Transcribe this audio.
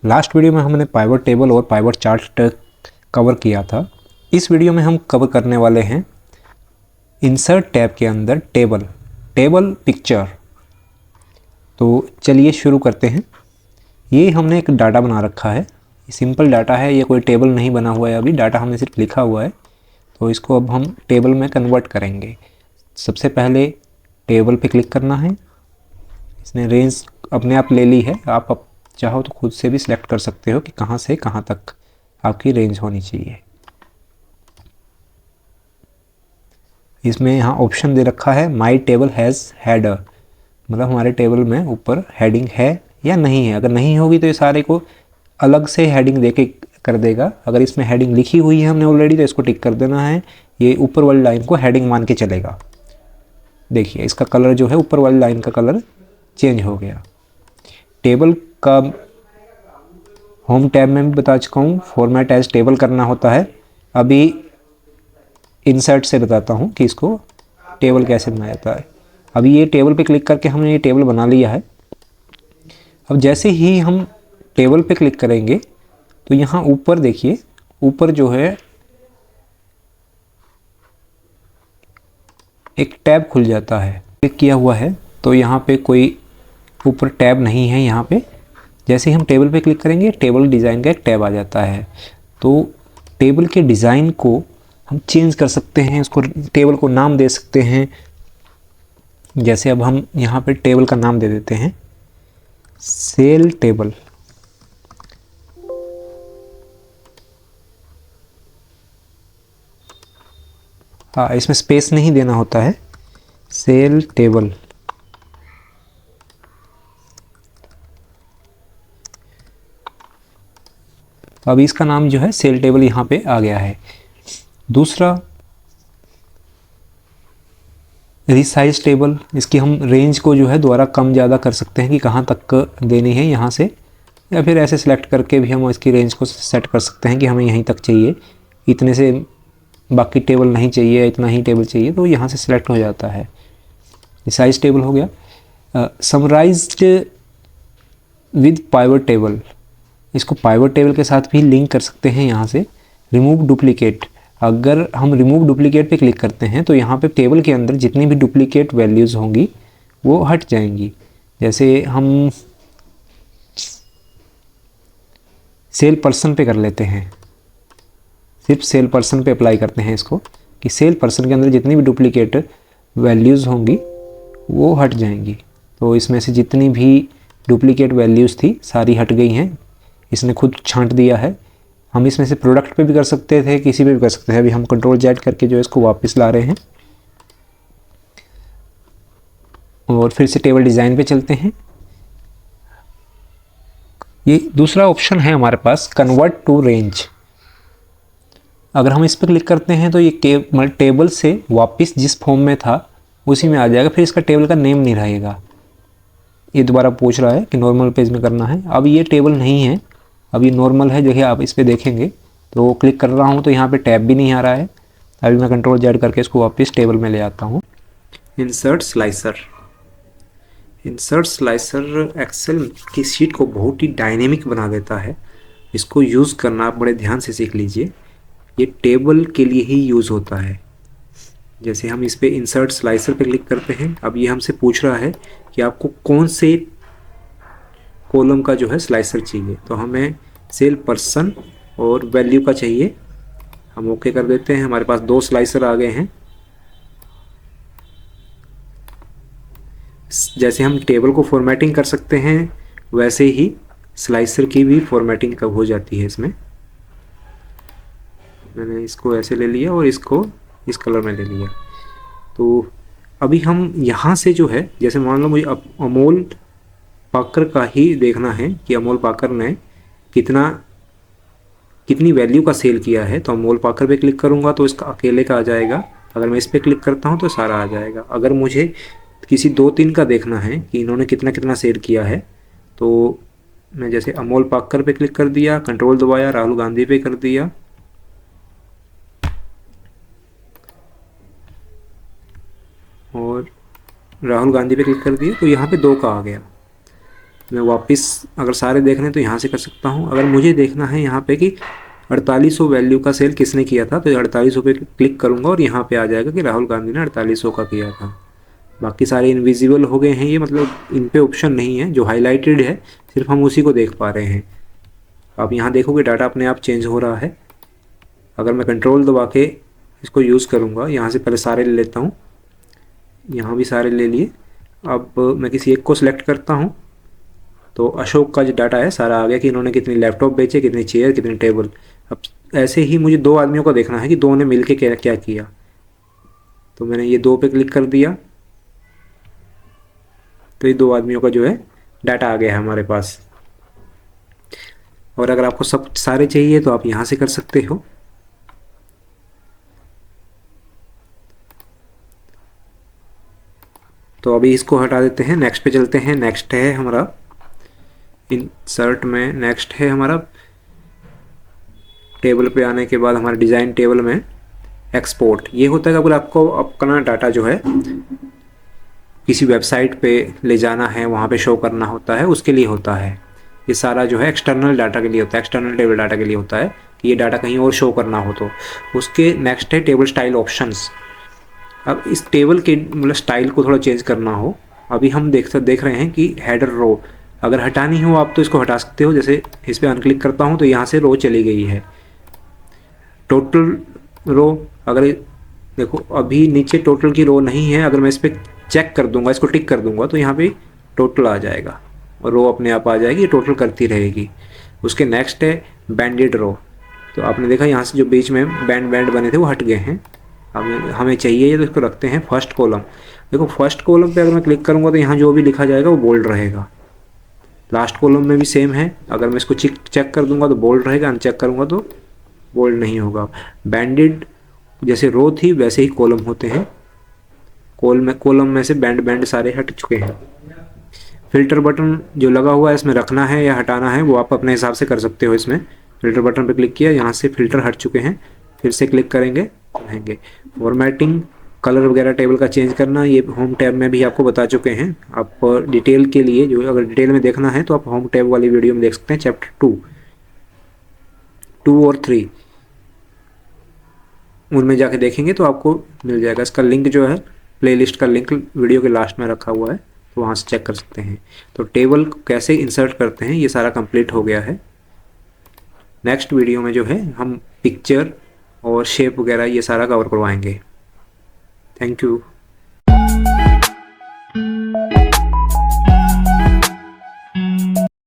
Last video में हमने pivot table और पाइवट चार्ट कवर किया था। इस वीडियो में हम कवर करने वाले हैं इंसर्ट टैब के अंदर टेबल पिक्चर। तो चलिए शुरू करते हैं। ये हमने एक डाटा बना रखा है, सिंपल डाटा है, ये कोई टेबल नहीं बना हुआ है, अभी डाटा हमने सिर्फ लिखा हुआ है। तो इसको अब हम टेबल में कन्वर्ट करेंगे। सबसे पहले टेबल पे क्लिक करना है। इसने रेंज अपने आप ले ली है, आप चाहो तो खुद से भी सिलेक्ट कर सकते हो कि कहाँ से कहाँ तक आपकी रेंज होनी चाहिए। इसमें यहाँ ऑप्शन दे रखा है माई टेबल हैज़ हेडर, मतलब हमारे टेबल में ऊपर हेडिंग है या नहीं है। अगर नहीं होगी तो ये सारे को अलग से हेडिंग दे के कर देगा। अगर इसमें हेडिंग लिखी हुई है हमने ऑलरेडी तो इसको टिक कर देना है, ये ऊपर वाली लाइन को हेडिंग मान के चलेगा। देखिए इसका कलर जो है, ऊपर वाली लाइन का कलर चेंज हो गया। टेबल का होम टैब में भी बता चुका हूँ, फॉर्मेट एज टेबल करना होता है। अभी इंसर्ट से बताता हूँ कि इसको टेबल कैसे बनाया जाता है। अभी ये टेबल पे क्लिक करके हमने ये टेबल बना लिया है। अब जैसे ही हम टेबल पे क्लिक करेंगे तो यहाँ ऊपर देखिए, ऊपर जो है एक टैब खुल जाता है। क्लिक किया हुआ है तो यहाँ पे कोई ऊपर टैब नहीं है। यहाँ पे जैसे ही हम टेबल पे क्लिक करेंगे टेबल डिज़ाइन का एक टैब आ जाता है। तो टेबल के डिज़ाइन को हम चेंज कर सकते हैं, उसको टेबल को नाम दे सकते हैं। जैसे अब हम यहाँ पे टेबल का नाम दे देते हैं सेल टेबल। हाँ, इसमें स्पेस नहीं देना होता है, सेल टेबल। अब इसका नाम जो है सेल टेबल यहाँ पे आ गया है। दूसरा रिसाइज टेबल, इसकी हम रेंज को जो है दोबारा कम ज़्यादा कर सकते हैं कि कहाँ तक देनी है यहाँ से, या फिर ऐसे सिलेक्ट करके भी हम इसकी रेंज को सेट कर सकते हैं कि हमें यहीं तक चाहिए, इतने से बाकी टेबल नहीं चाहिए, इतना ही टेबल चाहिए, तो यहाँ से सिलेक्ट हो जाता है। रिसाइज टेबल हो गया। समराइज्ड विद पाइवट टेबल, इसको पाइवट टेबल के साथ भी लिंक कर सकते हैं यहाँ से। रिमूव डुप्लीकेट, अगर हम रिमूव डुप्लीकेट पे क्लिक करते हैं तो यहाँ पे टेबल के अंदर जितनी भी डुप्लीकेट वैल्यूज़ होंगी वो हट जाएंगी। जैसे हम सेल पर्सन पे कर लेते हैं, सिर्फ सेल पर्सन पे अप्लाई करते हैं इसको कि सेल पर्सन के अंदर जितनी भी डुप्लीकेट वैल्यूज़ होंगी वो हट जाएंगी। तो इसमें से जितनी भी डुप्लीकेट वैल्यूज़ थी सारी हट गई हैं, इसने खुद छांट दिया है। हम इसमें से प्रोडक्ट पे भी कर सकते थे, किसी पे भी कर सकते हैं। अभी हम कंट्रोल जेड करके जो है इसको वापस ला रहे हैं और फिर से टेबल डिज़ाइन पे चलते हैं। ये दूसरा ऑप्शन है हमारे पास, कन्वर्ट टू रेंज। अगर हम इस पर क्लिक करते हैं तो ये टेबल से वापस जिस फॉर्म में था उसी में आ जाएगा, फिर इसका टेबल का नेम नहीं रहेगा। ये दोबारा पूछ रहा है कि नॉर्मल पेज में करना है। अब ये टेबल नहीं है, अब ये नॉर्मल है। देखिए आप इस पर देखेंगे तो क्लिक कर रहा हूँ तो यहाँ पे टैब भी नहीं आ रहा है। अभी मैं कंट्रोल जेड करके इसको वापस टेबल में ले आता हूँ। Insert slicer, insert slicer excel की शीट को बहुत ही डायनेमिक बना देता है। इसको यूज़ करना आप बड़े ध्यान से सीख लीजिए, ये टेबल के लिए ही यूज़ होता है। जैसे हम इस पे इंसर्ट स्लाइसर पे क्लिक करते हैं, अब ये हमसे पूछ रहा है कि आपको कौन से कॉलम का जो है स्लाइसर चाहिए। तो हमें सेल पर्सन और वैल्यू का चाहिए, हम ओके कर देते हैं। हमारे पास 2 स्लाइसर आ गए हैं। जैसे हम टेबल को फॉर्मेटिंग कर सकते हैं वैसे ही स्लाइसर की भी फॉर्मेटिंग कब हो जाती है। इसमें मैंने इसको ऐसे ले लिया और इसको इस कलर में ले लिया। तो अभी हम यहाँ से जो है, जैसे मान लो मुझे अमोल पाकर का ही देखना है कि अमोल पाकर ने कितनी वैल्यू का सेल किया है, तो अमोल पाकर पे क्लिक करूँगा तो इसका अकेले का आ जाएगा। अगर मैं इस पर क्लिक करता हूँ तो सारा आ जाएगा। अगर मुझे किसी 2-3 का देखना है कि इन्होंने कितना कितना सेल किया है, तो मैं जैसे अमोल पाकर पे क्लिक कर दिया, कंट्रोल दबाया, राहुल गांधी पे कर दिया और राहुल गांधी पे क्लिक कर दिया, तो यहाँ पे 2 का आ गया। मैं वापस अगर सारे देखने हैं तो यहाँ से कर सकता हूँ। अगर मुझे देखना है यहाँ पे कि 4800 वैल्यू का सेल किसने किया था, तो 4800 पे क्लिक करूँगा और यहाँ पे आ जाएगा कि राहुल गांधी ने 4800 का किया था। बाकी सारे इनविजिबल हो गए हैं ये, मतलब इन पे ऑप्शन नहीं है, जो हाईलाइटेड है सिर्फ हम उसी को देख पा रहे हैं। आप यहाँ देखोगे डाटा अपने आप चेंज हो रहा है। अगर मैं कंट्रोल दबा के इसको यूज़ करूँगा, यहाँ से पहले सारे ले लेता हूँ, यहाँ भी सारे ले लिए। अब मैं किसी एक को सिलेक्ट करता हूँ तो अशोक का जो डाटा है सारा आ गया कि इन्होंने कितनी लैपटॉप बेचे, कितनी चेयर, कितनी टेबल। अब ऐसे ही मुझे दो आदमियों का देखना है कि दो ने मिल के क्या क्या किया, तो मैंने ये दो पे क्लिक कर दिया, तो ये दो आदमियों का जो है डाटा आ गया है हमारे पास। और अगर आपको सब सारे चाहिए तो आप यहाँ से कर सकते हो। तो अभी इसको हटा देते हैं, नेक्स्ट पे चलते हैं। नेक्स्ट है हमारा इंसर्ट में, नेक्स्ट है हमारा टेबल पे आने के बाद हमारा डिज़ाइन टेबल में एक्सपोर्ट। ये होता है कि अगर आपको अपना डाटा जो है किसी वेबसाइट पे ले जाना है, वहाँ पे शो करना होता है, उसके लिए होता है। ये सारा जो है एक्सटर्नल डाटा के लिए होता है, एक्सटर्नल टेबल डाटा के लिए होता है कि ये डाटा कहीं और शो करना हो तो। उसके नेक्स्ट है टेबल स्टाइल ऑप्शंस। अब इस टेबल के मतलब स्टाइल को थोड़ा चेंज करना हो, अभी हम देख रहे हैं कि हेडर रो अगर हटानी हो आप तो इसको हटा सकते हो। जैसे इस पर अनक्लिक करता हूँ तो यहाँ से रो चली गई है। टोटल रो, अगर देखो अभी नीचे टोटल की रो नहीं है, अगर मैं इस पर चेक कर दूंगा, इसको टिक कर दूंगा तो यहाँ पे टोटल आ जाएगा और रो अपने आप आ जाएगी, टोटल करती रहेगी। उसके नेक्स्ट है बैंडेड रो। तो आपने देखा यहाँ से जो बीच में बैंड बने थे वो हट गए हैं। हमें चाहिए ये, तो इसको रखते हैं फर्स्ट कॉलम। देखो फर्स्ट कॉलम पे अगर मैं क्लिक करूँगा तो यहाँ जो भी लिखा जाएगा वो बोल्ड रहेगा। लास्ट कॉलम में भी सेम है, अगर मैं इसको चेक कर दूंगा तो बोल्ड रहेगा, अनचेक करूँगा तो बोल्ड नहीं होगा। बैंडेड जैसे रो थी वैसे ही कॉलम होते हैं। कॉलम में से बैंड सारे हट चुके हैं। फिल्टर बटन जो लगा हुआ है इसमें रखना है या हटाना है वो आप अपने हिसाब से कर सकते हो। इसमें फिल्टर बटन पे क्लिक किया, यहाँ से फिल्टर हट चुके हैं, फिर से क्लिक करेंगे रहेंगे। फॉर्मेटिंग, कलर वगैरह टेबल का चेंज करना, ये होम टैब में भी आपको बता चुके हैं। आप डिटेल के लिए जो अगर डिटेल में देखना है तो आप होम टैब वाली वीडियो में देख सकते हैं, चैप्टर 2 और 3 उनमें जाके देखेंगे तो आपको मिल जाएगा। इसका लिंक जो है, प्लेलिस्ट का लिंक वीडियो के लास्ट में रखा हुआ है, तो वहाँ से चेक कर सकते हैं। तो टेबल कैसे इंसर्ट करते हैं ये सारा कंप्लीट हो गया है। नेक्स्ट वीडियो में जो है हम पिक्चर और शेप वगैरह ये सारा कवर करवाएंगे। Thank you.